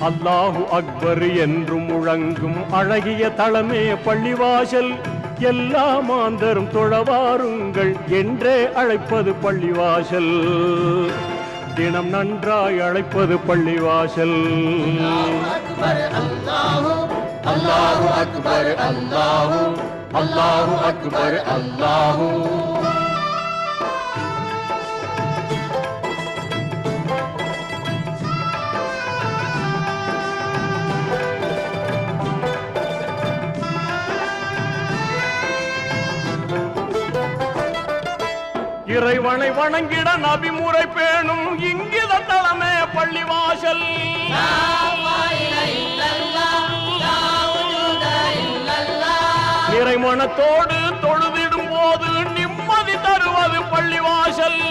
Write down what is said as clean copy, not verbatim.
அல்லாஹு அக்பர் என்று முழங்கும் அழகிய தளமே பள்ளிவாசல். எல்லா மாந்தரும் தொழவாருங்கள் என்றே அழைப்பது பள்ளிவாசல். தினம் நன்றாய் அழைப்பது பள்ளிவாசல். அல்லாஹு அக்பர் அல்லாஹு அல்லாஹு அக்பர் அல்லாஹு. இறைவனை வணங்கிட நபிமுறை பேணும் இங்கித தளமே பள்ளிவாசல். நிறைமனத்தோடு தொழுதிடும் போது நிம்மதி தருவது பள்ளிவாசல்.